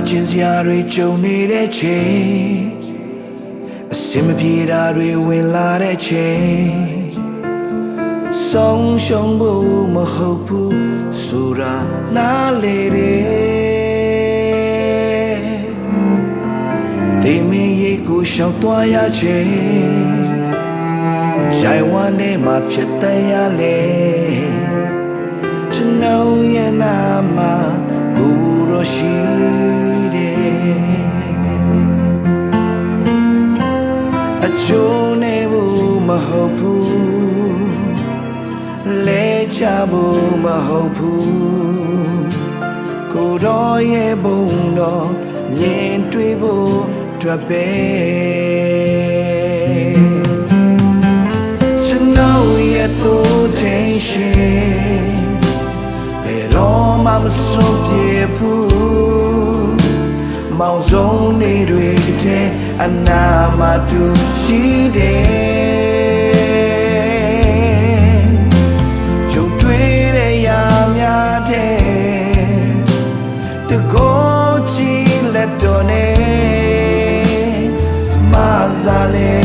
ကျင်စရာတွေကြုံနေတဲ့ချိန်အစင်မပြေတာတွေဝင်လာတဲ့ချိန်ဆုံးရှုံးဖို့မဟုတ်ဘူးဆိုတာနားလေတယ်ဒီမင်းရဲ့ကိုရှောက်သွားရချိန်ရိုင်ဝမ်းထဲမှာဖြစ်တဲ့ရလေကျွန်တော်ရဲ့နာမကိုတော့ရှိတယ်အချိုးနေဖို့မဟုတ်ဘူးလဲချဖို့မဟုတ်ဘူးကိုတော့ရဲ့ဘုံတော့မြင်တွေ့ဖို့အတွက်ပဲကျွန်တော်ရဲ့သူချင်းရှင်ဘယ်တော့မှမဆုံးပြေဘူးမောင်ဆုံးနေတွေတဲ့အနာမတူရှိတယ်ကြုံတွေ့တဲ့ရာများတဲ့တကောကြည့်လက်တော်နဲ့မစားလေ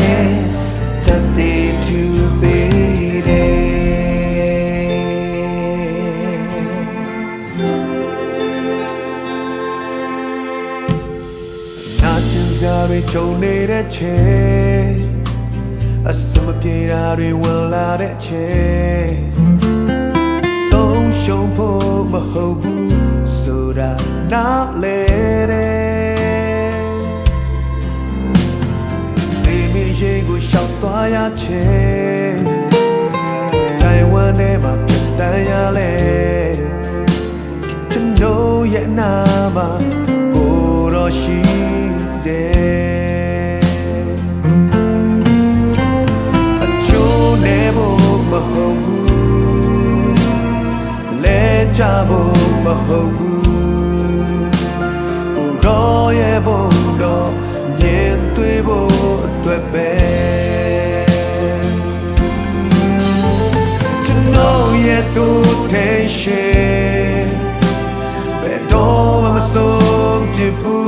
တတဲ့သူပေးတယ်နာကျင်စရာတွေကြုံနေတဲ့ချိန်အစမပြေတာတွေဝင်လာတဲ့ချိန်ဆုံးရှုံးဖို့မဟုတ်ဘူးဆိုတာနားလေတယ်ဒီမိရေကိုရှောက်သွားရချိန်တိုင်ဝမ်ထဲမှာပြန်တန်ရလေကျွန်တော်ရဲ့နာမကိုတော့ရှိတယ်အချိုးနေဖို့မဟုတ်ဘူးလဲချဖို့မဟုတ်ဘူးကိုတော့ရဲ့ဘုံတော့မြင်တွေ့ဖို့အတွက်ပဲကျွန်တော်ရဲ့သူထဲရှိဘယ်တော့မှမဆုံးပြဘူး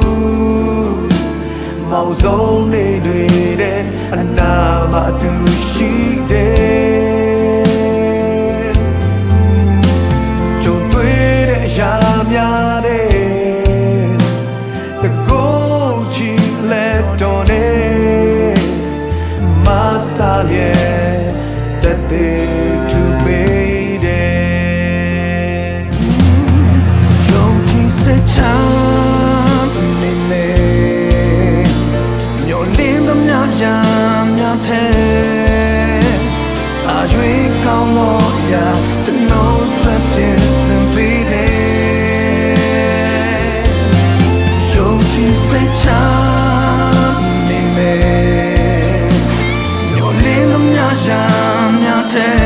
မောင်ဆုံးနေတွေတဲ့အနာမတူရှိတယ်ကြုံတွေ့တဲ့အရာများတဲ့တကောချီလက်တော်နဲ့မဆာရဲ့တတဲ့သူပေးတယ်ကြုံကြည့်စချမ်းနေနေရာများတဲ့အရွေးကောင်းလို့ရကျွန်တော်တွေ့ပြင်ဆင်ပေးတယ်ရုံချစ်စိတ်ချနေမယ်ညိုလင်းသမျှရာများတဲ့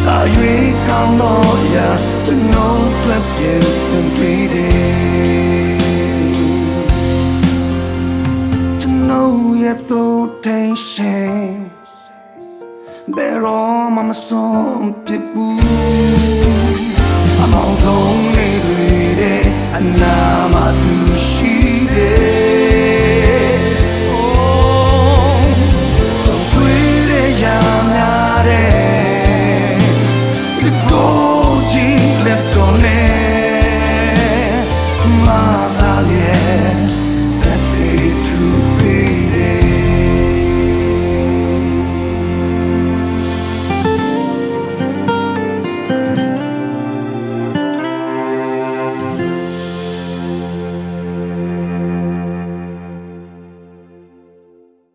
အရွေးကောင်းလို့ရကျွန်တော်တွေ့ပြင်ဆင်ပေးတယ်ရဲ့သူထိန်ရှင်ဘယ်တော့မှမဆုံးဖြစ်ဘူးအမောင်ဆုံးနေတွေတဲ့အနာမတူရှိတယ်တော့တွေ့တဲ့ရာများတဲ့ဒီကိုကြည့်လက်တော်နဲ့မစားရဲ့